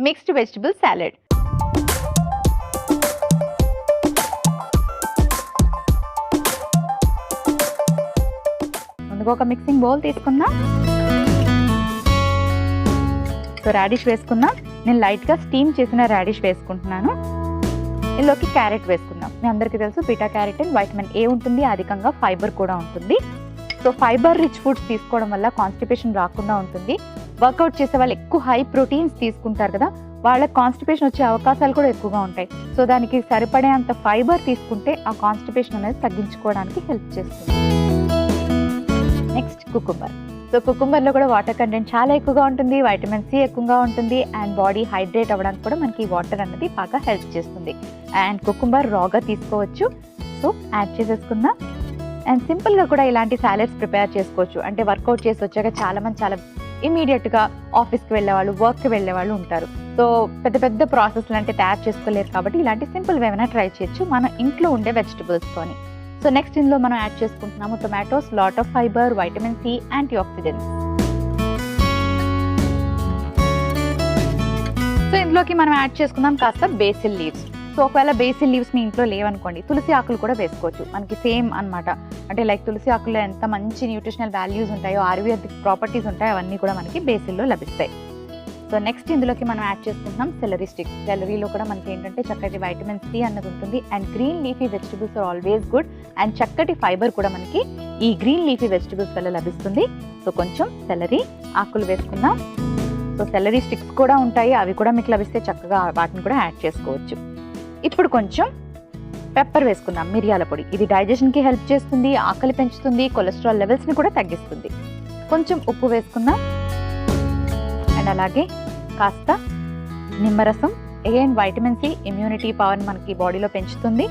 Mixed vegetable salad. ముందుగా ఒక mixing bowl తీసుకుందాం. సో రాడిష్ వేసుకుందాం. నేను లైట్గా స్టీమ్ చేసిన రాడిష్ వేసుకుంటున్నాను. ఇందులోకి క్యారెట్ వేసుకుందాం. మీ అందరికీ తెలుసు బీటా క్యారోటిన్ వైటమిన్ ఏ ఉంటుంది, అధికంగా ఫైబర్ కూడా ఉంటుంది. సో ఫైబర్ రిచ్ ఫుడ్స్ తీసుకోవడం వల్ల కాన్స్టిపేషన్ రాకుండా ఉంటుంది. వర్కౌట్ చేసే వాళ్ళు ఎక్కువ హై ప్రోటీన్స్ తీసుకుంటారు కదా, వాళ్ళకి కాన్స్టిపేషన్ వచ్చే అవకాశాలు కూడా ఎక్కువగా ఉంటాయి. సో దానికి సరిపడే అంత ఫైబర్ తీసుకుంటే ఆ కాన్స్టిపేషన్ అనేది తగ్గించుకోవడానికి హెల్ప్ చేస్తుంది. Next cucumber. సో కుకుంబర్లో కూడా వాటర్ కంటెంట్ చాలా ఎక్కువగా ఉంటుంది, వైటమిన్ సి ఎక్కువగా ఉంటుంది అండ్ బాడీ హైడ్రేట్ అవ్వడానికి కూడా మనకి వాటర్ అనేది బాగా హెల్ప్ చేస్తుంది. అండ్ కుకుంబర్ రాగా తీసుకోవచ్చు. సో యాడ్ చేసేసుకుందాం. అండ్ సింపుల్గా కూడా ఇలాంటి సాలెడ్స్ ప్రిపేర్ చేసుకోవచ్చు. అంటే వర్కౌట్ చేసి వచ్చాక చాలామంది చాలా ఇమీడియట్గా ఆఫీస్కి వెళ్ళేవాళ్ళు, వర్క్కి వెళ్ళేవాళ్ళు ఉంటారు. సో పెద్ద పెద్ద ప్రాసెస్లు అంటే తయారు చేసుకోలేరు కాబట్టి ఇలాంటి సింపుల్ ఏమైనా ట్రై చేయొచ్చు మన ఇంట్లో ఉండే వెజిటబుల్స్తోని. సో నెక్స్ట్ ఇందులో మనం యాడ్ చేసుకుంటున్నాము tomatoes, lot of fibre, vitamin C, antioxidants. So ఇందులోకి మనం యాడ్ చేసుకుందాం కాస్త బేసిల్ లీవ్స్. సో ఒకవేళ బేసిల్ లీవ్స్ మీ ఇంట్లో లేవనుకోండి, తులసి ఆకులు కూడా వేసుకోవచ్చు. మనకి సేమ్ అనమాట. అంటే లైక్ తులసి ఆకుల్లో ఎంత మంచి న్యూట్రిషనల్ వాల్యూస్ ఉంటాయో, ఆయుర్వేదిక్ ప్రాపర్టీస్ ఉంటాయో అవన్నీ కూడా మనకి బేసిల్లో లభిస్తాయి. సో నెక్స్ట్ ఇందులోకి మనం యాడ్ చేసుకుంటున్నాం సెలరీ స్టిక్స్. సెలరీలో కూడా మనకి ఏంటంటే చక్కటి వైటమిన్ సి అన్నది ఉంటుంది and green leafy vegetables are always good. And చక్కటి ఫైబర్ కూడా మనకి ఈ గ్రీన్ లీఫీ వెజిటబుల్స్ వల్ల లభిస్తుంది. సో కొంచెం సెలరీ ఆకులు వేసుకుందాం. సో సెలరీ స్టిక్స్ కూడా ఉంటాయి, అవి కూడా మీకు లభిస్తే చక్కగా వాటిని కూడా యాడ్ చేసుకోవచ్చు. ఇప్పుడు కొంచెం పెప్పర్ వేసుకుందాం, మిరియాల పొడి. ఇది డైజెషన్కి హెల్ప్ చేస్తుంది, ఆకలి పెంచుతుంది, కొలెస్ట్రాల్ లెవెల్స్ని కూడా తగ్గిస్తుంది. కొంచెం ఉప్పు వేసుకుందాం. అండ్ అలాగే కాస్త నిమ్మరసం. Again vitamin C immunity power మనకి బాడీలో పెంచుతుంది.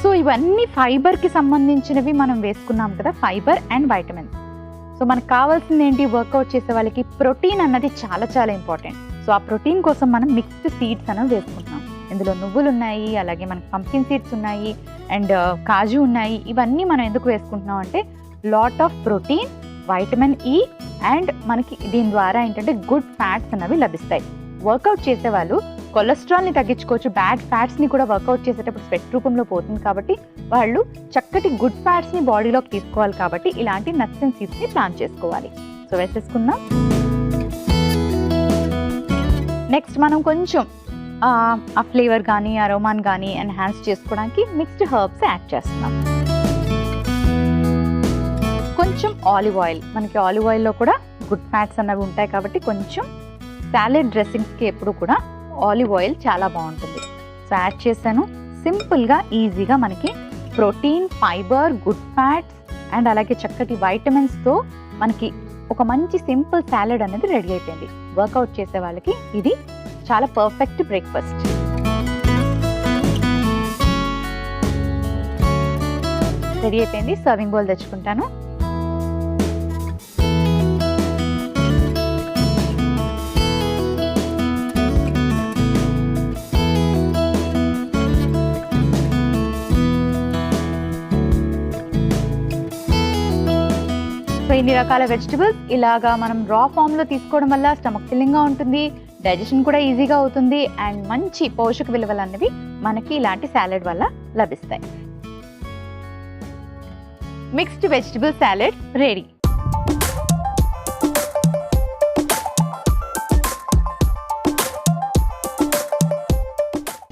సో ఇవన్నీ ఫైబర్కి సంబంధించినవి మనం వేసుకున్నాం కదా, ఫైబర్ అండ్ వైటమిన్స్. సో మనకు కావాల్సింది ఏంటి, వర్కౌట్ చేసే వాళ్ళకి ప్రోటీన్ అన్నది చాలా చాలా ఇంపార్టెంట్. సో ఆ ప్రోటీన్ కోసం మనం మిక్స్డ్ సీడ్స్ అనేవి వేసుకుంటున్నాం. ఇందులో నువ్వులు ఉన్నాయి, అలాగే మనకి పంకిన్ సీడ్స్ ఉన్నాయి అండ్ కాజు ఉన్నాయి. ఇవన్నీ మనం ఎందుకు వేసుకుంటున్నాం అంటే lot of protein, vitamin E and మనకి దీని ద్వారా ఏంటంటే గుడ్ ఫ్యాట్స్ అనేవి లభిస్తాయి. వర్కౌట్ చేసే వాళ్ళు కొలెస్ట్రాల్ని తగ్గించుకోవచ్చు, బ్యాడ్ ఫ్యాట్స్ని కూడా వర్కౌట్ చేసేటప్పుడు స్వెట్ రూపంలో పోతుంది కాబట్టి వాళ్ళు చక్కటి గుడ్ ఫ్యాట్స్ని బాడీలోకి తీసుకోవాలి. కాబట్టి ఇలాంటి నట్స్ అండ్ సీడ్స్ని ప్లాన్ చేసుకోవాలి. సో వేసేసుకుందాం. నెక్స్ట్ మనం కొంచెం ఆ ఫ్లేవర్ కానీ అరోమాన్ కానీ ఎన్హాన్స్ చేసుకోవడానికి మిక్స్డ్ హర్బ్స్ యాడ్ చేస్తున్నాం. కొంచెం ఆలివ్ ఆయిల్. మనకి ఆలివ్ ఆయిల్లో కూడా గుడ్ ఫ్యాట్స్ అన్నవి ఉంటాయి కాబట్టి కొంచెం సాలెడ్ డ్రెస్సింగ్స్కి ఎప్పుడు కూడా ఆలివ్ ఆయిల్ చాలా బాగుంటుంది. సో యాడ్ చేశాను. సింపుల్గా ఈజీగా మనకి protein, fibre, good fats and అలాగే చక్కటి వైటమిన్స్తో మనకి ఒక మంచి సింపుల్ సాలెడ్ అనేది రెడీ అయిపోయింది. వర్కౌట్ చేసే వాళ్ళకి ఇది చాలా పర్ఫెక్ట్ బ్రేక్ఫాస్ట్. రెడీ అయిపోయింది. సర్వింగ్ బౌల్ తెచ్చుకుంటాను. సో ఇన్ని రకాల వెజిటబుల్స్ ఇలాగా మనం రా ఫామ్లో తీసుకోవడం వల్ల స్టమక్ ఫిల్లింగ్గా ఉంటుంది, డైజెషన్ కూడా ఈజీగా అవుతుంది అండ్ మంచి పోషక విలువలు అనేవి మనకి ఇలాంటి సాలెడ్ వల్ల లభిస్తాయి. Mixed vegetable salad ready.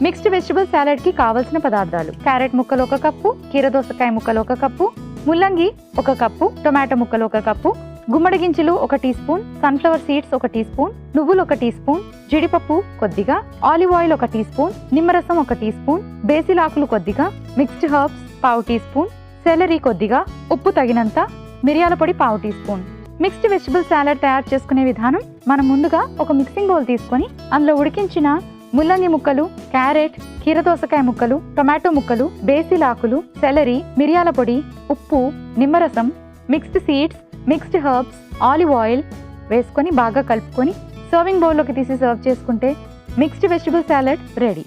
Mixed vegetable సాలెడ్కి కావలసిన పదార్థాలు: క్యారెట్ ముక్కలు 1 కప్పు, కీరదోసకాయ ముక్కలు 1 కప్పు, ముల్లంగి 1 కప్పు, టొమాటో ముక్కలు 1 కప్పు, గుమ్మడి గింజలు 1 teaspoon, sunflower seeds 1 teaspoon, నువ్వులు 1 టీ స్పూన్, జీడిపప్పు కొద్దిగా, ఆలివ్ ఆయిల్ 1 టీ స్పూన్, నిమ్మరసం 1 టీ స్పూన్, బేసిల్ ఆకులు కొద్దిగా, mixed herbs 1/2 teaspoon, celery కొద్దిగా, ఉప్పు తగినంత, మిరియాల పొడి 1/2 teaspoon. Mixed vegetable salad తయారు చేసుకునే విధానం: మనం ముందుగా ఒక మిక్సింగ్ బౌల్ తీసుకొని అందులో ఉడికించిన ముల్లంగి ముక్కలు, క్యారెట్, కీరదోసకాయ ముక్కలు, టొమాటో ముక్కలు, బేసిల్ ఆకులు, సెలరీ, మిరియాల పొడి, ఉప్పు, నిమ్మరసం, mixed seeds, mixed herbs, olive oil వేసుకొని బాగా కలుపుకొని సర్వింగ్ బౌల్లోకి తీసి సర్వ్ చేసుకుంటే మిక్స్డ్ వెజిటబుల్ సాలెడ్ రెడీ.